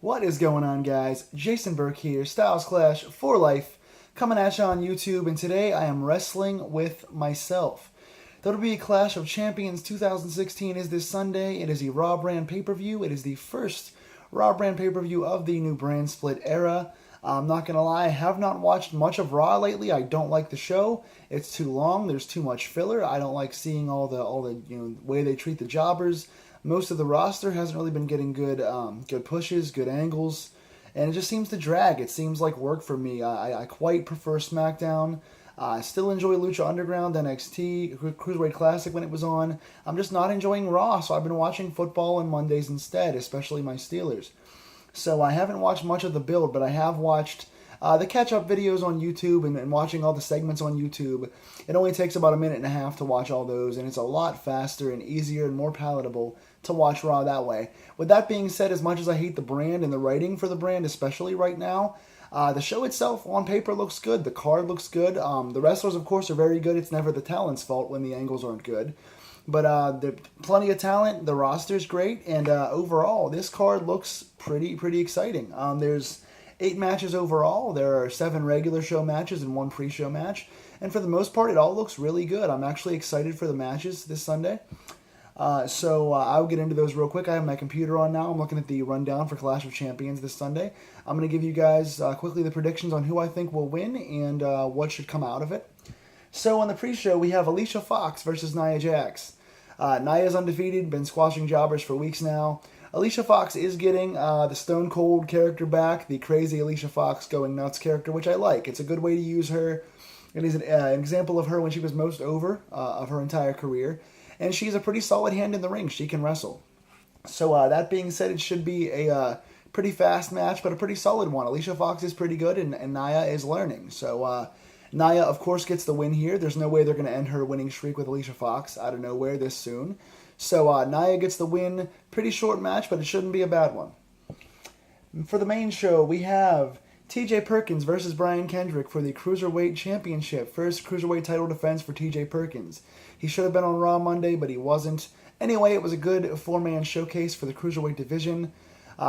What is going on, guys? Jason Burke here, Styles Clash for Life, coming at you on YouTube, and today I am wrestling with myself. WWE Clash of Champions 2016 is this Sunday. It is a Raw brand pay-per-view. It is the first Raw brand pay-per-view of the new brand split era. I'm not gonna lie, I have not watched much of Raw lately. I don't like the show. It's too long. There's too much filler. I don't like seeing all the way they treat the jobbers. Most of the roster hasn't really been getting good pushes, good angles, and it just seems to drag. It seems like work for me. I quite prefer SmackDown. I still enjoy Lucha Underground, NXT, Cruiserweight Classic when it was on. I'm just not enjoying Raw, so I've been watching football on Mondays instead, especially my Steelers. So I haven't watched much of the build, but I have watched the catch-up videos on YouTube and watching all the segments on YouTube. It only takes about a minute and a half to watch all those, and it's a lot faster and easier and more palatable to watch Raw that way. With that being said, as much as I hate the brand and the writing for the brand, especially right now, the show itself on paper looks good. The card looks good. The wrestlers, of course, are very good. It's never the talent's fault when the angles aren't good. But there's plenty of talent. The roster's great, and overall, this card looks pretty exciting. There's 8 matches overall. There are 7 regular show matches and 1 pre-show match, and for the most part, it all looks really good. I'm actually excited for the matches this Sunday. So I'll get into those real quick. I have my computer on now. I'm looking at the rundown for Clash of Champions this Sunday. I'm going to give you guys quickly the predictions on who I think will win and what should come out of it. So on the pre-show, we have Alicia Fox versus Nia Jax. Nia's undefeated, been squashing jobbers for weeks now. Alicia Fox is getting the Stone Cold character back, the crazy Alicia Fox going nuts character, which I like. It's a good way to use her. It is an example of her when she was most over of her entire career. And she's a pretty solid hand in the ring. She can wrestle. So that being said, it should be a pretty fast match, but a pretty solid one. Alicia Fox is pretty good, and Nia is learning. So Nia, of course, gets the win here. There's no way they're going to end her winning streak with Alicia Fox out of nowhere this soon. So Nia gets the win. Pretty short match, but it shouldn't be a bad one. For the main show, we have TJ Perkins versus Brian Kendrick for the Cruiserweight Championship. First Cruiserweight title defense for TJ Perkins. He should have been on Raw Monday, but he wasn't. Anyway, it was a good 4-man showcase for the Cruiserweight division.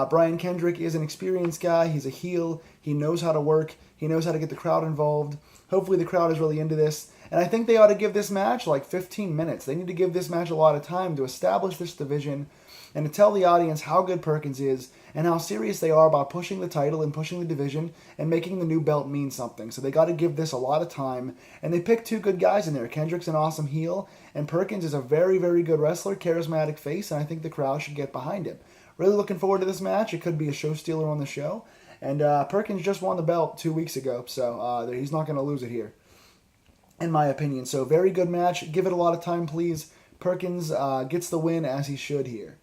Brian Kendrick is an experienced guy. He's a heel. He knows how to work. He knows how to get the crowd involved. Hopefully the crowd is really into this. And I think they ought to give this match like 15 minutes. They need to give this match a lot of time to establish this division and to tell the audience how good Perkins is and how serious they are about pushing the title and pushing the division and making the new belt mean something. So they got to give this a lot of time. And they picked 2 good guys in there. Kendrick's an awesome heel, and Perkins is a very good wrestler, charismatic face, and I think the crowd should get behind him. Really looking forward to this match. It could be a show stealer on the show. And Perkins just won the belt 2 weeks ago, so he's not going to lose it here, in my opinion. So very good match. Give it a lot of time, please. Perkins gets the win as he should here.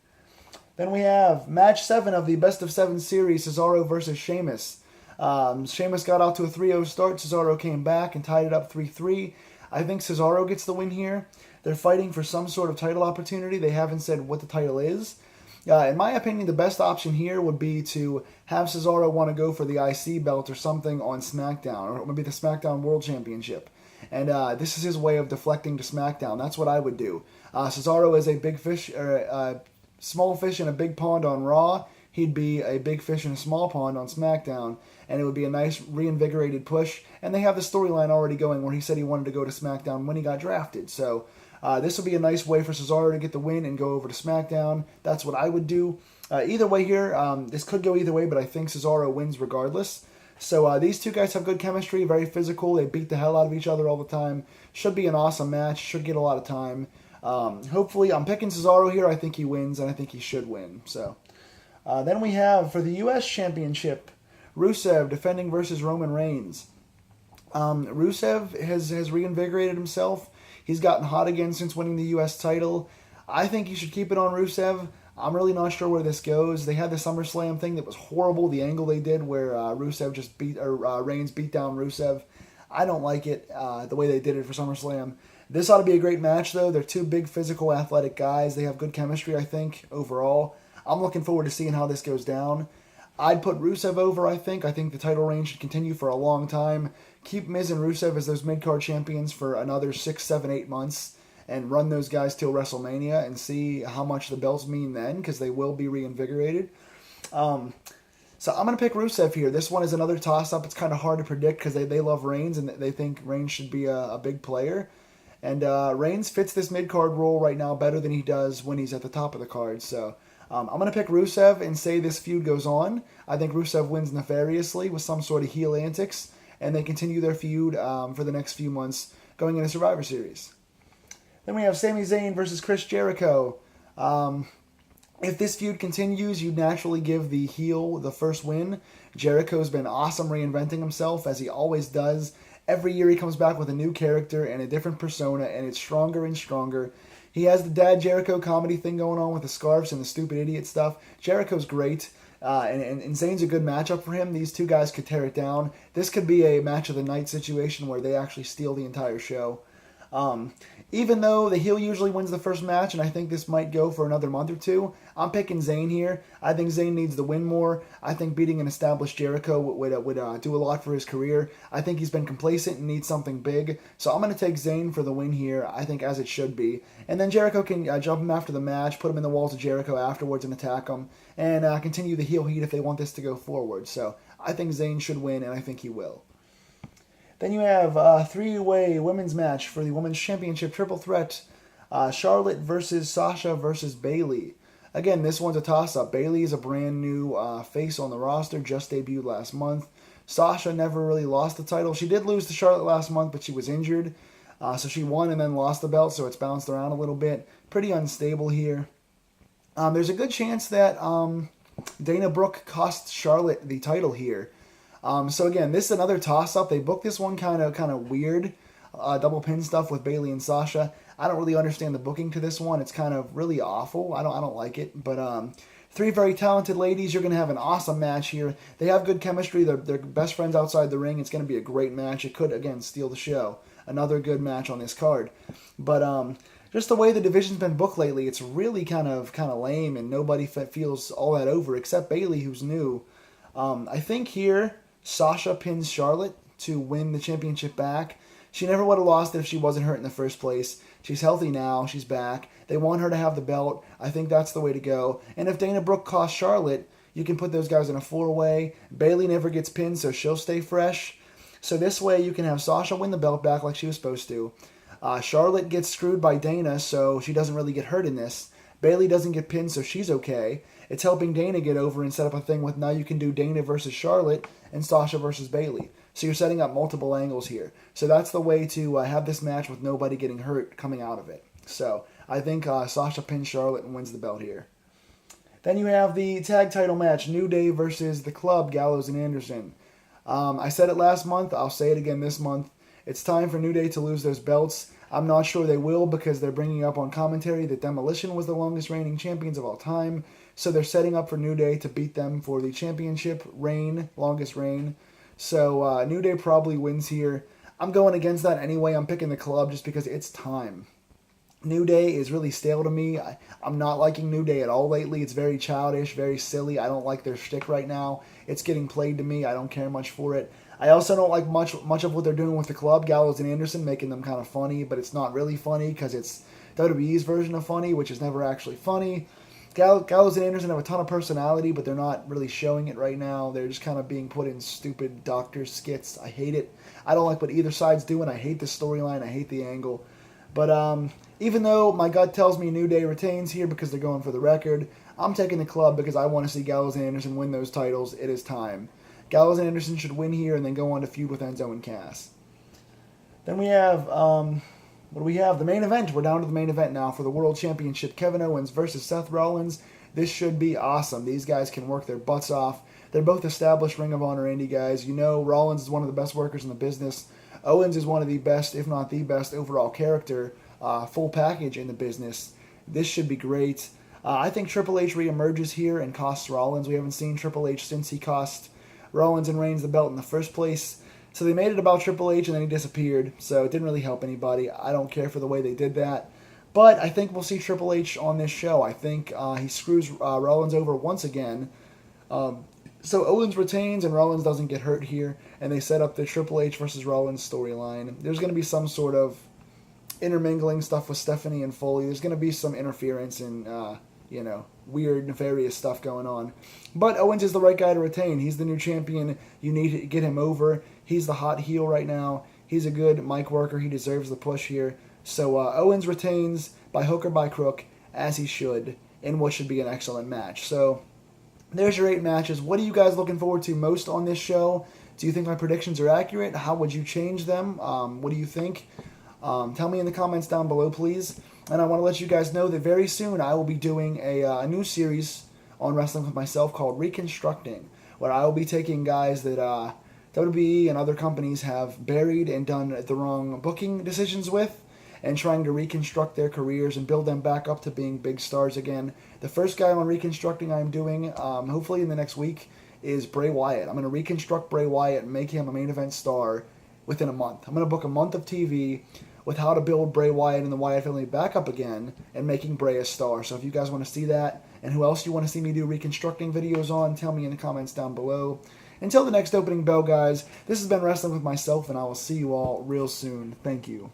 Then we have match 7 of the best of 7 series, Cesaro versus Sheamus. Sheamus got out to a 3-0 start. Cesaro came back and tied it up 3-3. I think Cesaro gets the win here. They're fighting for some sort of title opportunity. They haven't said what the title is. In my opinion, the best option here would be to have Cesaro want to go for the IC belt or something on SmackDown, or maybe the SmackDown World Championship. And this is his way of deflecting to SmackDown. That's what I would do. Cesaro is a big fish, or small fish in a big pond on Raw. He'd be a big fish in a small pond on SmackDown, and it would be a nice reinvigorated push. And they have the storyline already going where he said he wanted to go to SmackDown when he got drafted. So this will be a nice way for Cesaro to get the win and go over to SmackDown. That's what I would do. Either way here, this could go either way, but I think Cesaro wins regardless. So these 2 guys have good chemistry, very physical. They beat the hell out of each other all the time. Should be an awesome match. Should get a lot of time. Hopefully, I'm picking Cesaro here. I think he wins, and I think he should win. So then we have, for the U.S. Championship, Rusev defending versus Roman Reigns. Rusev has reinvigorated himself. He's gotten hot again since winning the U.S. title. I think you should keep it on Rusev. I'm really not sure where this goes. They had the SummerSlam thing that was horrible, the angle they did where Rusev just Reigns beat down Rusev. I don't like it, the way they did it for SummerSlam. This ought to be a great match, though. They're 2 big, physical, athletic guys. They have good chemistry, I think, overall. I'm looking forward to seeing how this goes down. I'd put Rusev over, I think. I think the title reign should continue for a long time. Keep Miz and Rusev as those mid-card champions for another 6, 7, 8 months and run those guys till WrestleMania and see how much the belts mean then, because they will be reinvigorated. So I'm going to pick Rusev here. This one is another toss-up. It's kind of hard to predict because they love Reigns and they think Reigns should be a big player. And Reigns fits this mid-card role right now better than he does when he's at the top of the card. So I'm going to pick Rusev and say this feud goes on. I think Rusev wins nefariously with some sort of heel antics, and they continue their feud for the next few months going into Survivor Series. Then we have Sami Zayn versus Chris Jericho. If this feud continues, you'd naturally give the heel the first win. Jericho's been awesome reinventing himself, as he always does. Every year he comes back with a new character and a different persona, and it's stronger and stronger. He has the Dad Jericho comedy thing going on with the scarves and the stupid idiot stuff. Jericho's great, and Zayn's a good matchup for him. These two guys could tear it down. This could be a match of the night situation where they actually steal the entire show. Even though the heel usually wins the first match, and I think this might go for another month or two, I'm picking Zayn here. I think Zayn needs to win more. I think beating an established Jericho would do a lot for his career. I think he's been complacent and needs something big. So I'm going to take Zayn for the win here, I think, as it should be. And then Jericho can jump him after the match, put him in the walls of Jericho afterwards and attack him, and continue the heel heat if they want this to go forward. So I think Zayn should win, and I think he will. Then you have a three-way women's match for the Women's Championship Triple Threat. Charlotte versus Sasha versus Bayley. Again, this one's a toss-up. Bayley is a brand new face on the roster, just debuted last month. Sasha never really lost the title. She did lose to Charlotte last month, but she was injured. So she won and then lost the belt, so it's bounced around a little bit. Pretty unstable here. There's a good chance that Dana Brooke cost Charlotte the title here. So again, this is another toss-up. They booked this one kind of weird, double pin stuff with Bayley and Sasha. I don't really understand the booking to this one. It's kind of really awful. I don't like it. But three very talented ladies. You're going to have an awesome match here. They have good chemistry. They're best friends outside the ring. It's going to be a great match. It could, again, steal the show. Another good match on this card. But just the way the division's been booked lately, it's really kind of lame, and nobody feels all that over except Bayley, who's new. I think here Sasha pins Charlotte to win the championship back. She never would have lost it if she wasn't hurt in the first place. She's healthy now. She's back. They want her to have the belt. I think that's the way to go. And if Dana Brooke costs Charlotte, you can put those guys in a four-way. Bayley never gets pinned, so she'll stay fresh. So this way you can have Sasha win the belt back like she was supposed to. Charlotte gets screwed by Dana, so she doesn't really get hurt in this. Bayley doesn't get pinned, so she's okay. It's helping Dana get over and set up a thing with now you can do Dana versus Charlotte and Sasha versus Bayley. So you're setting up multiple angles here. So that's the way to have this match with nobody getting hurt coming out of it. So I think Sasha pins Charlotte and wins the belt here. Then you have the tag title match, New Day versus The Club, Gallows and Anderson. I said it last month. I'll say it again this month. It's time for New Day to lose those belts. I'm not sure they will because they're bringing up on commentary that Demolition was the longest reigning champions of all time. So they're setting up for New Day to beat them for the championship reign, longest reign. So New Day probably wins here. I'm going against that anyway. I'm picking the Club just because it's time. New Day is really stale to me. I'm not liking New Day at all lately. It's very childish, very silly. I don't like their shtick right now. It's getting played to me. I don't care much for it. I also don't like much of what they're doing with the Club, Gallows and Anderson, making them kind of funny, but it's not really funny because it's WWE's version of funny, which is never actually funny. Gallows and Anderson have a ton of personality, but they're not really showing it right now. They're just kind of being put in stupid doctor skits. I hate it. I don't like what either side's doing. I hate the storyline. I hate the angle. But even though my gut tells me New Day retains here because they're going for the record, I'm taking the Club because I want to see Gallows and Anderson win those titles. It is time. Gallows and Anderson should win here and then go on to feud with Enzo and Cass. Then we have, what do we have? The main event. We're down to the main event now for the World Championship. Kevin Owens versus Seth Rollins. This should be awesome. These guys can work their butts off. They're both established Ring of Honor indie guys. You know Rollins is one of the best workers in the business. Owens is one of the best, if not the best, overall character, full package in the business. This should be great. I think Triple H reemerges here and costs Rollins. We haven't seen Triple H since he cost Rollins and Reigns the belt in the first place. So they made it about Triple H and then he disappeared. So it didn't really help anybody. I don't care for the way they did that. But I think we'll see Triple H on this show. I think he screws Rollins over once again. So Owens retains and Rollins doesn't get hurt here. And they set up the Triple H versus Rollins storyline. There's going to be some sort of intermingling stuff with Stephanie and Foley. There's going to be some interference and, weird, nefarious stuff going on. But Owens is the right guy to retain. He's the new champion. You need to get him over. He's the hot heel right now. He's a good mic worker. He deserves the push here. So Owens retains by hook or by crook, as he should, in what should be an excellent match. So there's your 8 matches. What are you guys looking forward to most on this show? Do you think my predictions are accurate? How would you change them? What do you think? Tell me in the comments down below, please. And I want to let you guys know that very soon I will be doing a new series on Wrestling with myself called Reconstructing, where I will be taking guys that WWE and other companies have buried and done the wrong booking decisions with, and trying to reconstruct their careers and build them back up to being big stars again. The first guy on Reconstructing I'm doing, hopefully in the next week, is Bray Wyatt. I'm going to reconstruct Bray Wyatt and make him a main event star within a month. I'm going to book a month of TV with how to build Bray Wyatt and the Wyatt family back up again and making Bray a star. So if you guys want to see that and who else you want to see me do reconstructing videos on, tell me in the comments down below. Until the next opening bell, guys, this has been Wrestling with myself, and I will see you all real soon. Thank you.